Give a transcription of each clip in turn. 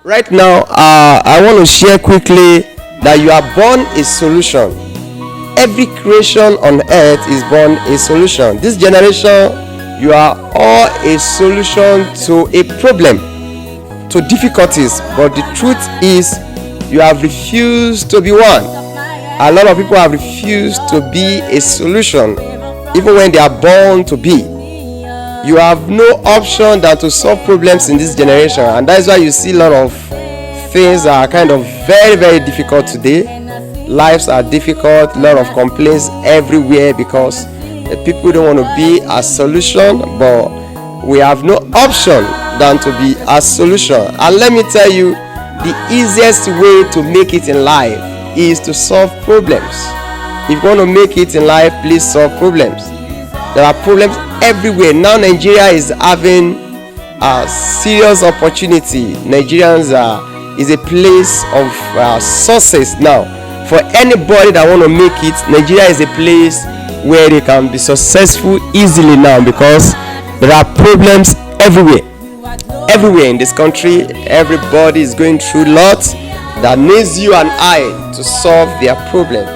Right now, I want to share quickly that you are born a solution. Every creation on earth is born a solution. This generation, you are all a solution to a problem, to difficulties. But the truth is, you have refused to be one. A lot of people have refused to be a solution, even when they are born to be. You have no option than to solve problems in this generation, and that is why you see a lot of things that are kind of very, very difficult today. Lives are difficult, a lot of complaints everywhere because the people don't want to be a solution, but we have no option than to be a solution. And let me tell you, the easiest way to make it in life is to solve problems. If you want to make it in life, please solve problems. There are problems everywhere. Now Nigeria is having a serious opportunity. Nigerians is a place of success now. For anybody that want to make it, Nigeria is a place where they can be successful easily now, because there are problems everywhere. Everywhere in this country, everybody is going through lots that needs you and I to solve their problem.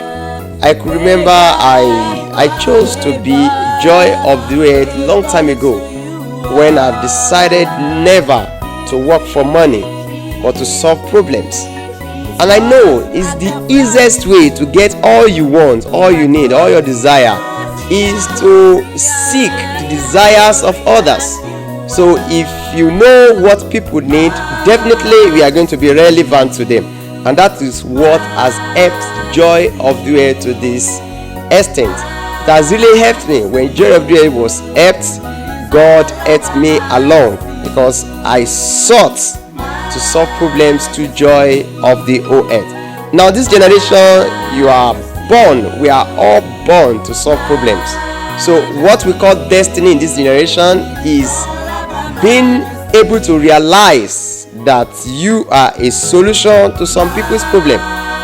I could remember I chose to be joy of the earth long time ago, when I've decided never to work for money but to solve problems. And I know it's the easiest way to get all you want, all you need, all your desire is to seek the desires of others. So if you know what people need, definitely we are going to be relevant to them. And that is what has helped Joy of the Earth to this extent. It has really helped me. When Joy of the Earth was helped, God helped me along, because I sought to solve problems to Joy of the Earth. Now this generation, you are born, we are all born to solve problems. So what we call destiny in this generation is being able to realize that you are a solution to some people's problem.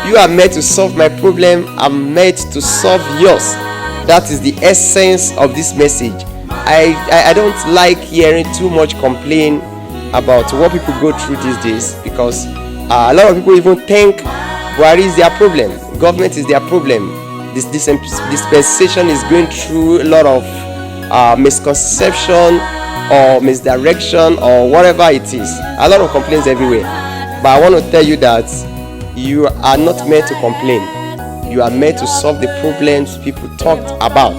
You are meant to solve my problem, I'm meant to solve yours. That is the essence of this message. I don't like hearing too much complaint about what people go through these days, because a lot of people even think Buhari is their problem, government is their problem. This dispensation is going through a lot of misconception or misdirection or whatever it is. A lot of complaints everywhere. But I want to tell you that you are not meant to complain. You are meant to solve the problems people talked about.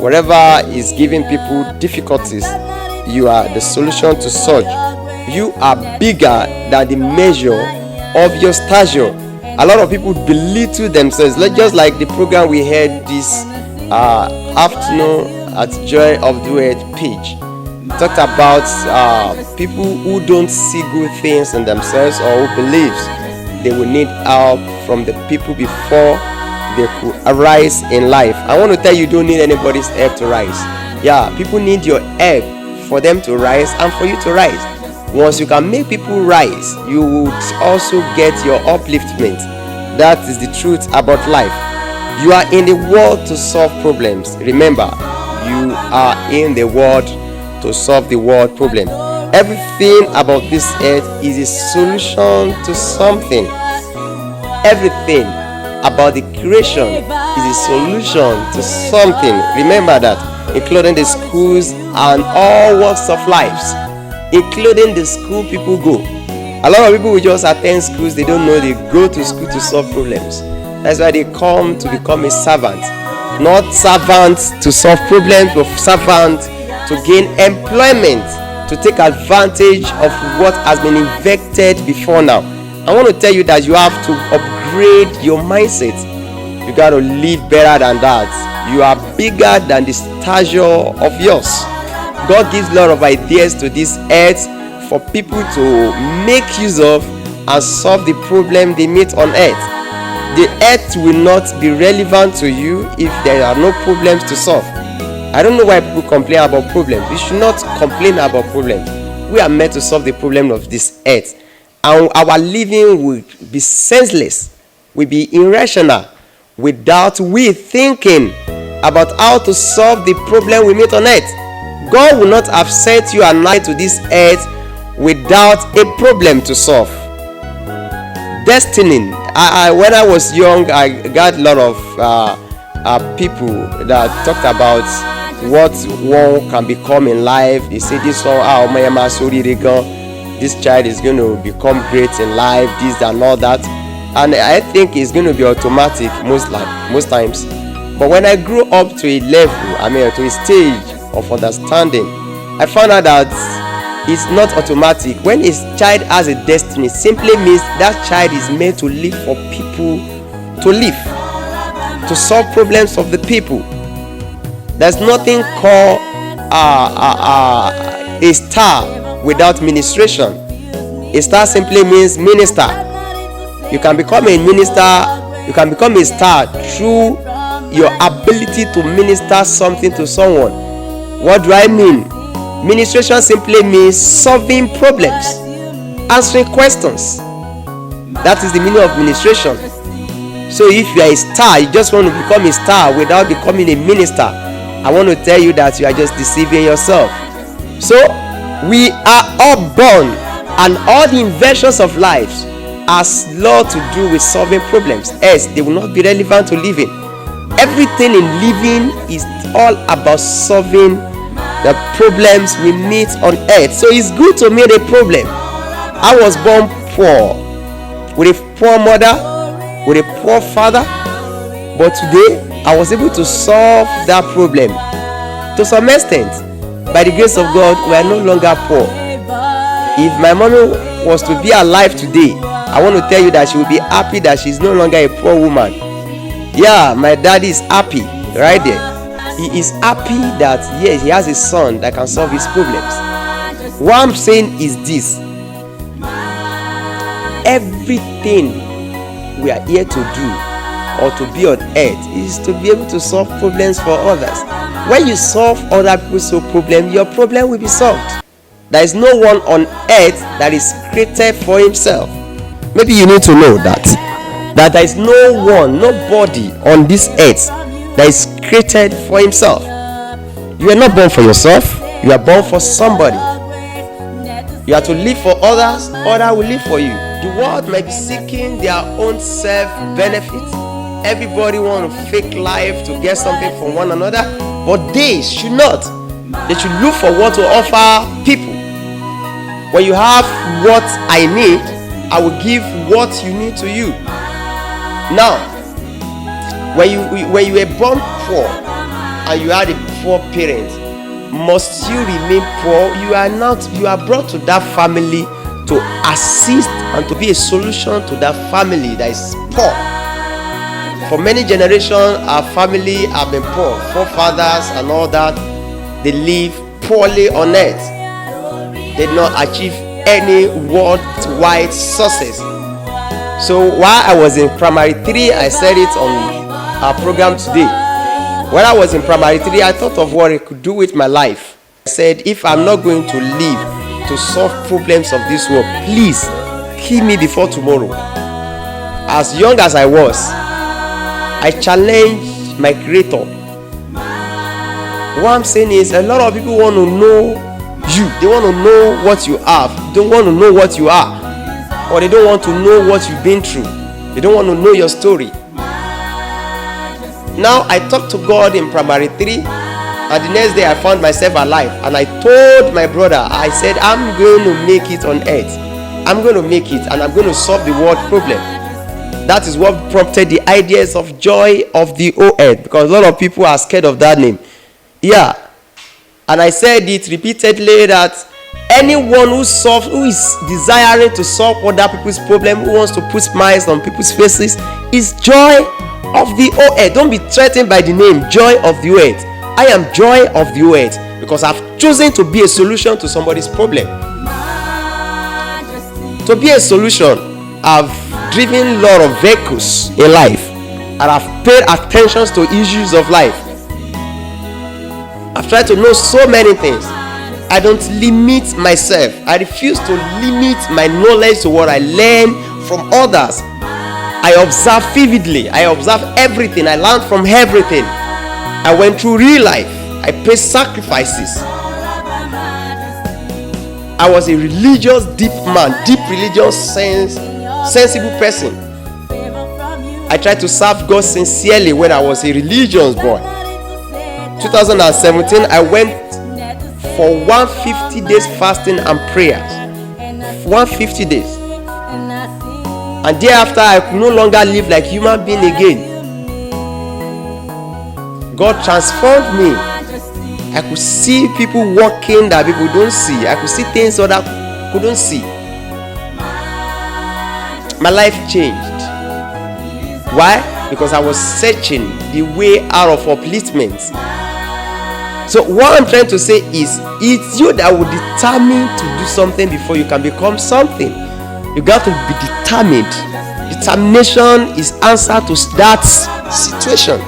Whatever is giving people difficulties, you are the solution to such. You are bigger than the measure of your stature. A lot of people belittle themselves, just like the program we had this afternoon at Joy of the Earth page. Talked about people who don't see good things in themselves, or who believes they will need help from the people before they could arise in life. I want to tell you, don't need anybody's help to rise. Yeah, people need your help for them to rise and for you to rise. Once you can make people rise, you would also get your upliftment. That is the truth about life. You are in the world to solve problems. Remember, you are in the world to solve the world problem. Everything about this earth is a solution to something. Everything about the creation is a solution to something. Remember that, including the schools and all walks of lives, including the school people go. A lot of people will just attend schools, they don't know they go to school to solve problems. That's why they come to become a servant. Not servants to solve problems, but servants to gain employment, to take advantage of what has been invented before now. I want to tell you that you have to upgrade your mindset. You got to live better than that. You are bigger than the stature of yours. God gives a lot of ideas to this earth for people to make use of and solve the problem they meet on earth. The earth will not be relevant to you if there are no problems to solve. I don't know why people complain about problems. We should not complain about problems. We are meant to solve the problem of this earth. And our living will be senseless, will be irrational, without we thinking about how to solve the problem we meet on earth. God will not have sent you and I to this earth without a problem to solve. destiny. When I was young, I got a lot of people that talked about what one can become in life. They say this one, this child is going to become great in life, this and all that, and I think it's going to be automatic most times. But when I grew up to a level, to a stage of understanding, I found out that it's not automatic. When a child has a destiny, simply means that child is made to live for people, to live, to solve problems of the people. There's nothing called a star without ministration. A star simply means minister. You can become a minister, you can become a star through your ability to minister something to someone. What do I mean? Ministration simply means solving problems, answering questions. That is the meaning of ministration. So if you are a star, you just want to become a star without becoming a minister, I want to tell you that you are just deceiving yourself. So we are all born, and all the inventions of life has lot to do with solving problems, else they will not be relevant to living. Everything in living is all about solving the problems we meet on earth. So it's good to meet a problem. I was born poor, with a poor mother, with a poor father, but today I was able to solve that problem. To some extent, by the grace of God, we are no longer poor. If my mommy was to be alive today, I want to tell you that she will be happy that she's no longer a poor woman. Yeah, my daddy is happy right there. He is happy that yes, he has a son that can solve his problems. What I'm saying is this: everything we are here to do or to be on earth is to be able to solve problems for others. When you solve other people's problem, your problem will be solved. There is no one on earth that is created for himself. Maybe you need to know that there is no one, nobody on this earth that is created for himself. You are not born for yourself, you are born for somebody. You are to live for others, others will live for you. The world might be seeking their own self-benefit. Everybody wants to fake life to get something from one another, but they should not. They should look for what to offer people. When you have what I need, I will give what you need to you. Now, when you were born poor and you had a poor parent, must you remain poor? You are brought to that family to assist and to be a solution to that family that is poor. For many generations, our family have been poor. Forefathers and all that, they live poorly on earth. They did not achieve any worldwide success. So while I was in primary 3, I said it on our program today. When I was in primary 3, I thought of what I could do with my life. I said, if I'm not going to live to solve problems of this world, please kill me before tomorrow. As young as I was, I challenged my creator. What I'm saying is, a lot of people want to know you. They want to know what you have. They don't want to know what you are. Or they don't want to know what you've been through. They don't want to know your story. Now I talked to God in primary 3, and the next day I found myself alive, and I told my brother, I said, I'm going to make it on earth. I'm going to make it, and I'm going to solve the world problem. That is what prompted the ideas of joy of the whole earth, because a lot of people are scared of that name. Yeah. And I said it repeatedly that anyone who is desiring to solve other people's problem, who wants to put smiles on people's faces, is joy of the whole earth. Don't be threatened by the name joy of the earth. I am joy of the earth because I've chosen to be a solution to somebody's problem. To be a solution, I've driven a lot of vehicles in life, and I've paid attention to issues of life. I've tried to know so many things. I don't limit myself. I refuse to limit my knowledge to what I learn from others. I observe vividly. I observe everything. I learn from everything. I went through real life. I paid sacrifices. I was a religious deep man, deep religious sense sensible person. I tried to serve God sincerely when I was a religious boy. 2017, I went for 150 days fasting and prayers. 150 days. And thereafter, I could no longer live like human being again. God transformed me. I could see people walking that people don't see. I could see things others couldn't see. My life changed. Why? Because I was searching the way out of upliftment. So what I'm trying to say is, it's you that will determine to do something before you can become something. You got to be determined. Determination is answer to that situation.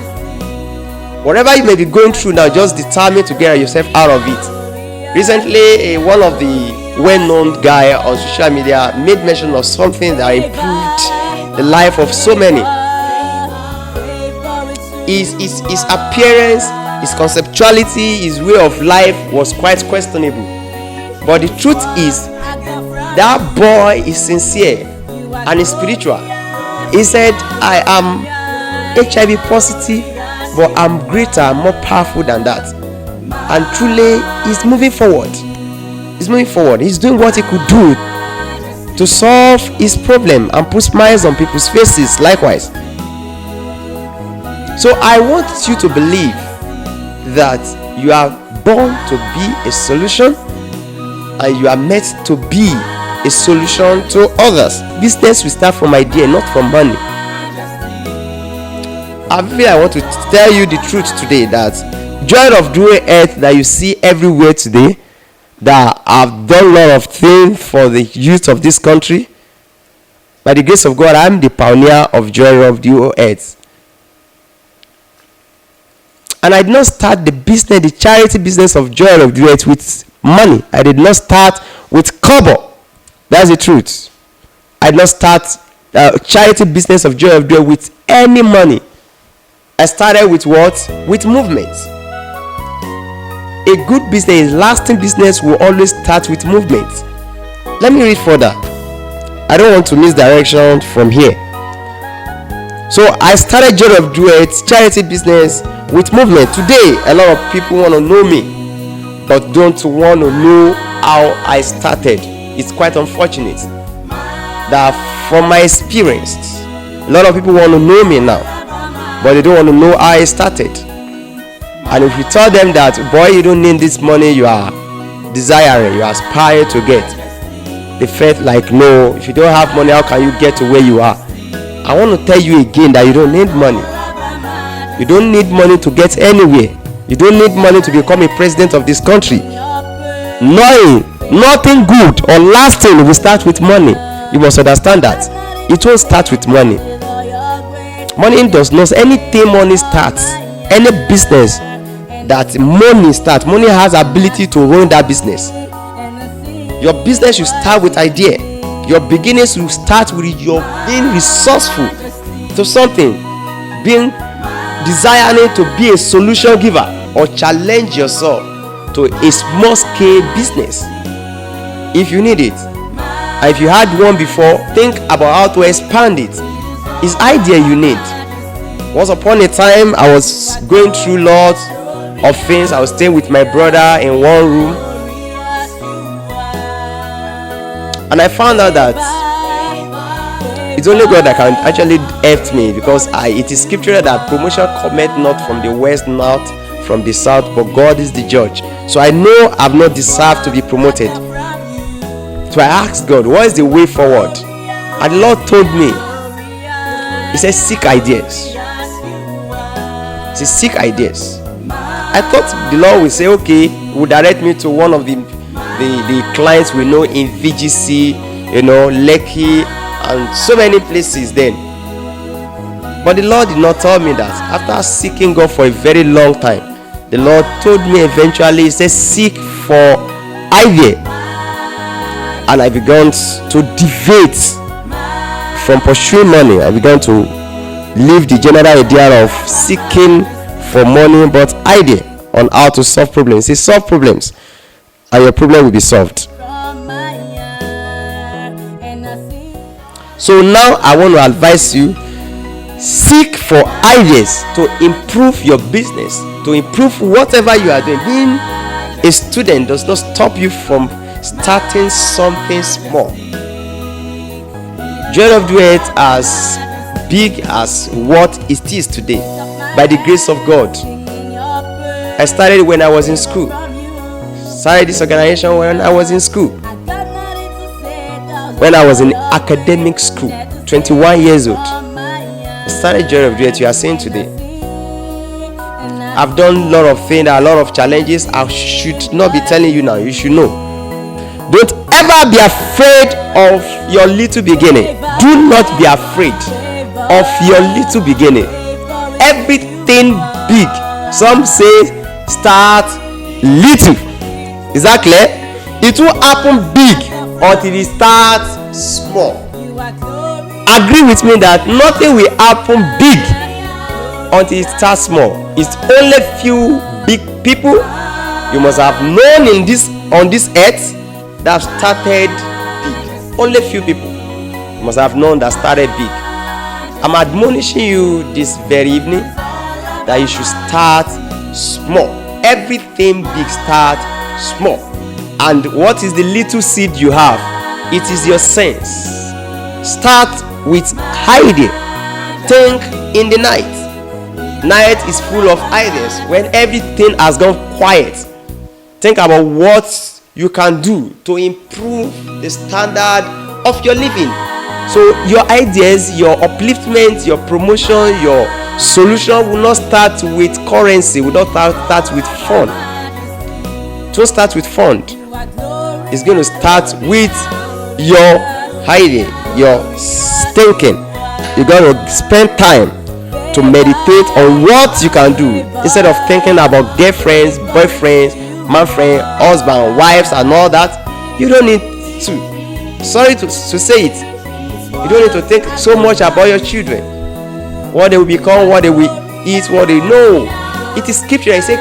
Whatever you may be going through now, just determine to get yourself out of it. Recently, one of the well-known guy on social media made mention of something that improved the life of so many. His appearance, his conceptuality, his way of life was quite questionable. But the truth is, that boy is sincere and is spiritual. He said, I am HIV positive, but I'm greater, more powerful than that. And truly, he's moving forward. He's moving forward. He's doing what he could do to solve his problem and put smiles on people's faces likewise. So I want you to believe that you are born to be a solution and you are meant to be a solution to others. Business will start from idea, not from money. I want to tell you the truth today that joy of doing earth that you see everywhere today, that have done a lot of things for the youth of this country. By the grace of God, I'm the pioneer of joy of the earth. And I did not start the business, the charity business of joy of the earth with money. I did not start with kobo. That's the truth. I did not start charity business of joy of the earth with any money. I started with what? With movement. A good business, a lasting business will always start with movement. Let me read further. I don't want to miss direction from here. So I started Joy of Duet charity business with movement. Today, a lot of people want to know me, but don't want to know how I started. It's quite unfortunate that from my experience, a lot of people want to know me now, but they don't want to know how I started. And if you tell them that, boy, you don't need this money you are desiring, you aspire to get, they felt like, no, if you don't have money, how can you get to where you are? I want to tell you again that you don't need money. You don't need money to get anywhere. You don't need money to become a president of this country. Nothing good or lasting will start with money. You must understand that. It won't start with money. Money does not, anything money starts, any business that money starts, money has ability to run that business. Your business should start with idea. Your beginnings will start with your being resourceful to something, being desiring to be a solution giver, or challenge yourself to a small scale business if you need it. And if you had one before, think about how to expand it. It's idea you need. Once upon a time, I was going through lots of things. I was staying with my brother in one room, and I found out that it's only God that can actually help me, because it is scriptural that promotion cometh not from the west, not from the south, but God is the judge. So I know I've not deserved to be promoted. So I asked God, what is the way forward? And the Lord told me, He said, seek ideas. He said, seek ideas. I thought the Lord would say, okay, He would direct me to one of the clients we know in VGC, Lekki, and so many places then. But the Lord did not tell me that. After seeking God for a very long time, the Lord told me eventually, He said, seek for idea. And I began to deviate from pursuing money. I began to leave the general idea of seeking for money, but idea on how to solve problems. Say, solve problems, and your problem will be solved. So now I want to advise you, seek for ideas to improve your business, to improve whatever you are doing. Being a student does not stop you from starting something small. Joy of the Earth as big as what it is today, by the grace of God. I started when I was in school. Started this organization when I was in school. When I was in academic school, 21 years old. I started Joy of the Earth you are seeing today. I've done a lot of things, a lot of challenges. I should not be telling you now. You should know. Don't ever be afraid of your little beginning. Do not be afraid of your little beginning. Everything big. Some say start little. Is that clear? It will happen big until it starts small. Agree with me that nothing will happen big until it starts small. It's only few big people you must have known on this earth that have started big. Only few people you must have known that started big. I'm admonishing you this very evening that you should start small. Everything big start small. And what is the little seed you have? It is your sense. Start with hiding. Think in the night. Night is full of ideas. When everything has gone quiet, think about what you can do to improve the standard of your living. So your ideas, your upliftment, your promotion, your solution will not start with currency, will not start with fund. Don't start with fund. It's going to start with your hiding, your thinking. You got to spend time to meditate on what you can do instead of thinking about girlfriends, boyfriends, man friend, husband, wives, and all that. You don't need to. Sorry to say it. You don't need to think so much about your children, what they will become, what they will eat, what they know. It is scripture. It says,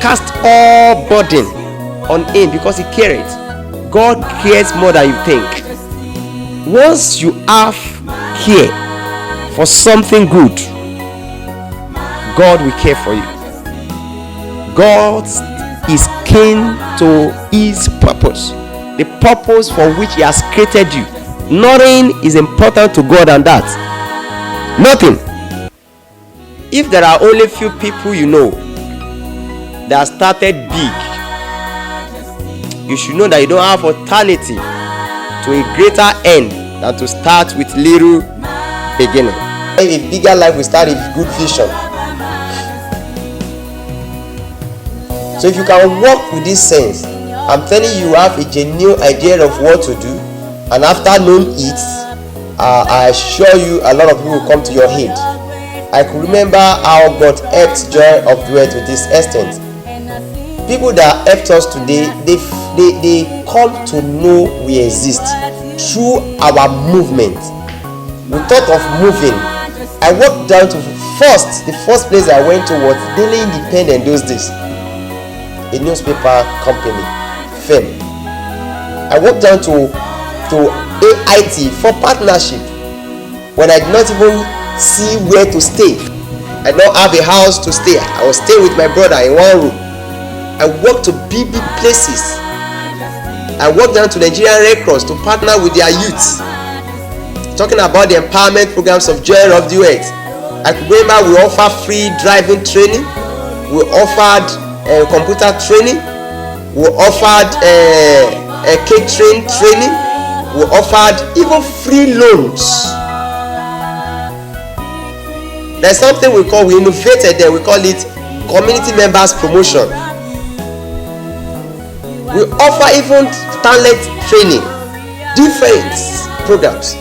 cast all burden on him because he cares. God cares more than you think. Once you have care for something good, God will care for you. God is keen to his purpose, the purpose for which he has created you. Nothing is important to God than that. Nothing. If there are only few people you know that started big, you should know that you don't have alternative to a greater end than to start with little beginning. A bigger life will start with good vision. So if you can work with this sense, I'm telling you, you have a genuine idea of what to do, and after knowing it, I assure you a lot of people will come to your aid. I could remember how God helped Joy of the Earth to this extent. People that helped us today, they come to know we exist through our movement. We thought of moving. I walked down to the first place I went to was Daily Independent those days, a newspaper company firm. I walked down to AIT for partnership when I did not even see where to stay. I don't have a house to stay. I was staying with my brother in one room. I walked to big places. I walked down to Nigerian Red Cross to partner with their youths, talking about the empowerment programs of Joy of the Earth. I could remember we offer free driving training. We offered computer training. We offered catering training. We offered even free loans. There's something we innovated there. We call it community members promotion. We offer even talent training, different programs.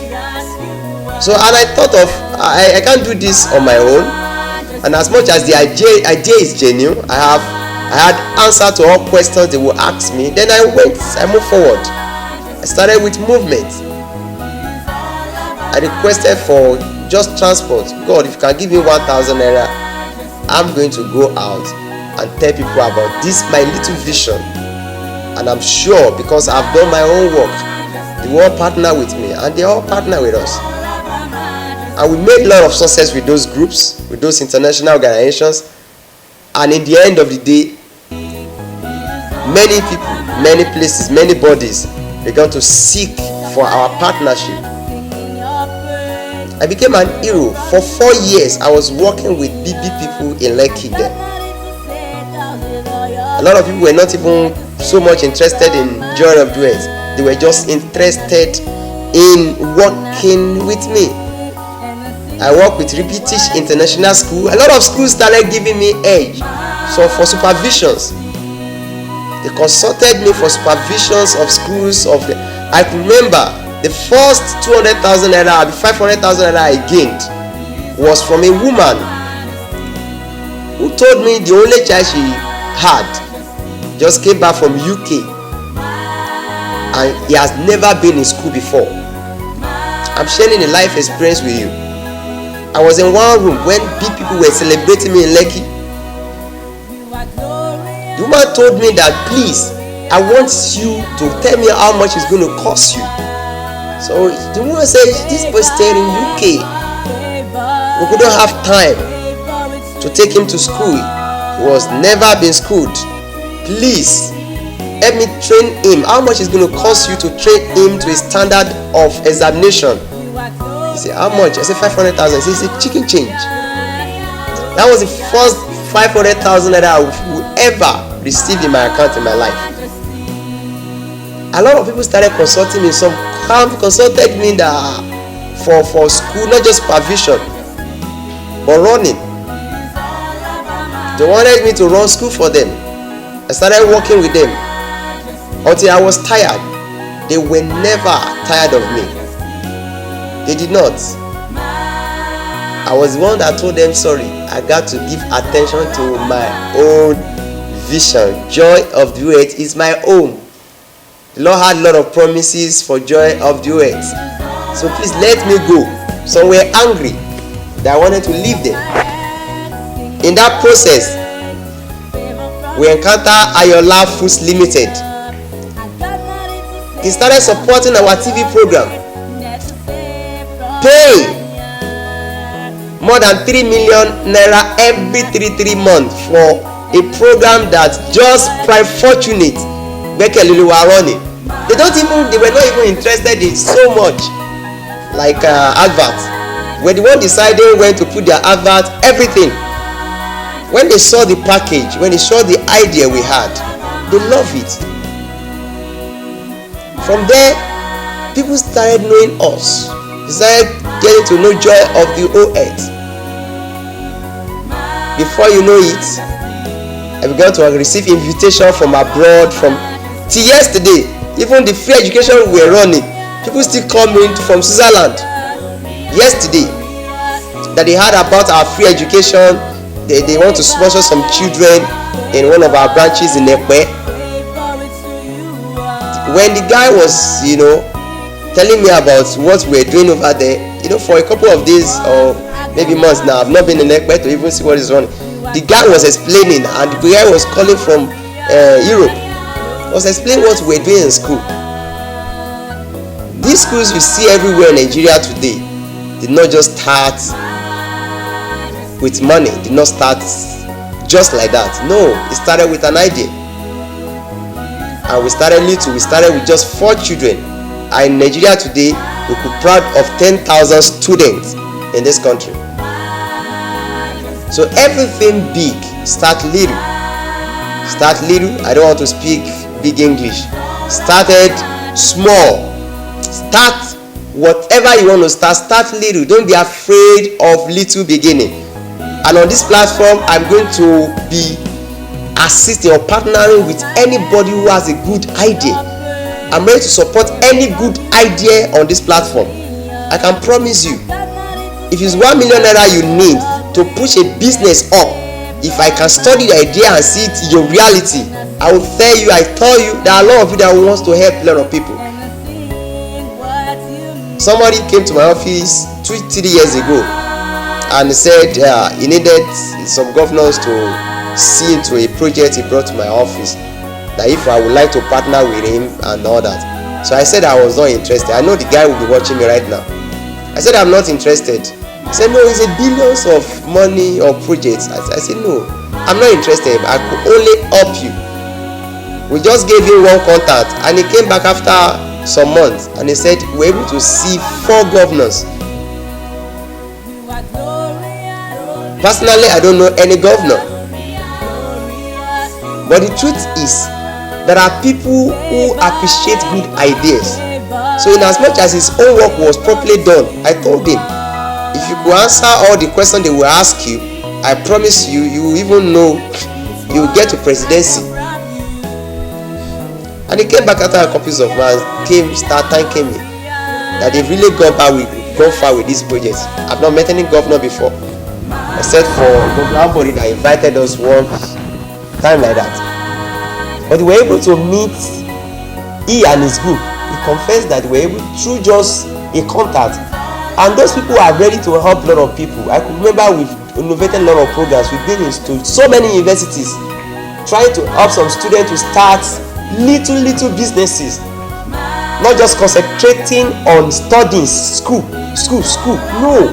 So, and I thought of, I can't do this on my own. And as much as the idea is genuine, I had answer to all questions they will ask me. Then I moved forward. I started with movement. I requested for just transport. God, if you can give me 1,000 naira, I'm going to go out and tell people about this, my little vision. And I'm sure, because I've done my own work, They will all partner with me, and they all partner with us. And we made a lot of success with those groups, with those international organizations. And in the end of the day, many people, many places, many bodies began to seek for our partnership. I became an hero. For 4 years, I was working with BB people in Lekki there. A lot of people were not even so much interested in Joy of Duets. They were just interested in working with me. I work with Repetition International School. A lot of schools started giving me edge. So for supervisions, they consulted me for supervisions of schools. I could remember the first 200,000 naira, 500,000 naira I gained was from a woman who told me the only child she had just came back from UK and he has never been in school before. I'm sharing a life experience with you. I was in one room when big people were celebrating me in Lekki. The woman told me that, please, I want you to tell me how much it's going to cost you. So the woman said, this boy stayed in UK. We couldn't have time to take him to school. He was never been schooled. Please, help me train him. How much is going to cost you to train him to a standard of examination? He said, how much? I said 500,000. He said, chicken change. That was the first 500,000 that I would ever receive in my account in my life. A lot of people started consulting me. Some consulted me that for school, not just supervision, but running. They wanted me to run school for them. I started working with them until I was tired. They were never tired of me. They did not. I was the one that told them, sorry, I got to give attention to my own vision. Joy of Duet is my own. The Lord had a lot of promises for Joy of Duet. So please let me go. Some were angry that I wanted to leave them. In that process, we encountered Ayola Foods Limited. He started supporting our TV program. Pay more than 3 million naira every 3 months for a program that just prime fortunate Bekele were running. They were not even interested in so much like adverts. When the one deciding when to put their advert, everything. When they saw the package, when they saw the idea we had, they love it. From there, people started knowing us. They started getting to know Joy of the Duet. Before you know it, I began to receive invitation from abroad. Till yesterday, even the free education we were running, people still coming from Switzerland. Yesterday, that they heard about our free education. They want to sponsor some children in one of our branches in Ekpe. When the guy was, telling me about what we're doing over there, for a couple of days or maybe months now, I've not been in Ekpe to even see what is running. The guy was explaining, and the guy was calling from Europe. Was explaining what we're doing in school. These schools you see everywhere in Nigeria today did not just start with money, did not start just like that. No, it started with an idea. And we started little. We started with just 4 children. And in Nigeria today, we could be proud of 10,000 students in this country. So everything big, start little. Start little. I don't want to speak big English. Started small. Start whatever you want to start. Start little. Don't be afraid of little beginning. And on this platform, I'm going to be assisting or partnering with anybody who has a good idea. I'm ready to support any good idea on this platform. I can promise you, if it's 1 million naira you need to push a business up, if I can study the idea and see it in your reality, I will tell you, there are a lot of you that wants to help a lot of people. Somebody came to my office 2-3 years ago and said he needed some governors to see into a project he brought to my office, that if I would like to partner with him and all that. So I said I was not interested. I know the guy will be watching me right now. I said I'm not interested. He said no, it's a billions of money or projects. I said no, I'm not interested. I could only help you. We just gave him one contact and he came back after some months and he said we're able to see 4 governors. Personally, I don't know any governor. But the truth is, there are people who appreciate good ideas. So in as much as his own work was properly done, I told him, if you could answer all the questions they will ask you, I promise you, you will even know you will get to presidency. And he came back after a couple of months, start thanking me that they've really gone far with this project. I've not met any governor before, except for Governor Body that invited us once, time like that. But we were able to meet he and his group. He confessed that we were able through just a contact, and those people are ready to help a lot of people. I could remember we've innovated a lot of programs. We've been into so many universities trying to help some students to start little businesses, not just concentrating on studying school. No,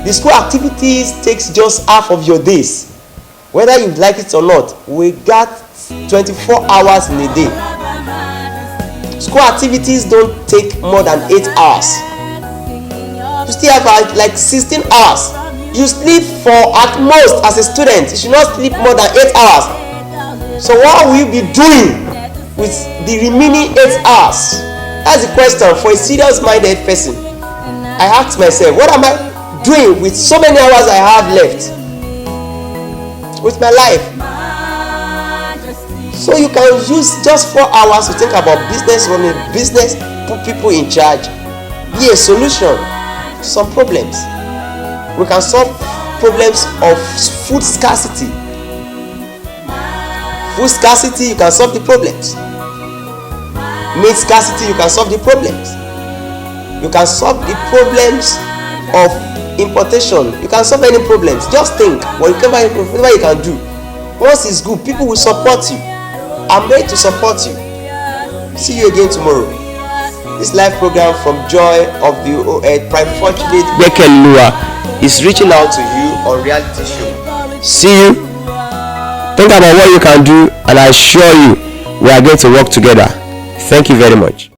the school activities takes just half of your days. Whether you like it or not, we got 24 hours in a day. School activities don't take more than 8 hours. You still have like 16 hours. You sleep for at most as a student. You should not sleep more than 8 hours. So what will you be doing with the remaining 8 hours? That's the question for a serious-minded person. I asked myself, what am I doing with so many hours I have left with my life? So you can use just 4 hours to think about business, running business, put people in charge, be a solution to some problems. We can solve problems of food scarcity. Food scarcity, you can solve the problems. Meat scarcity, you can solve the problems. You can solve the problems of importation. You can solve any problems. Just think whatever you can do. Once it's good, people will support you. I'm ready to support you. See you again tomorrow. This live program from Joy of the Prime Fortunate Bekelua is reaching out to you on reality show. See you. Think about what you can do, and I assure you we are going to work together. Thank you very much.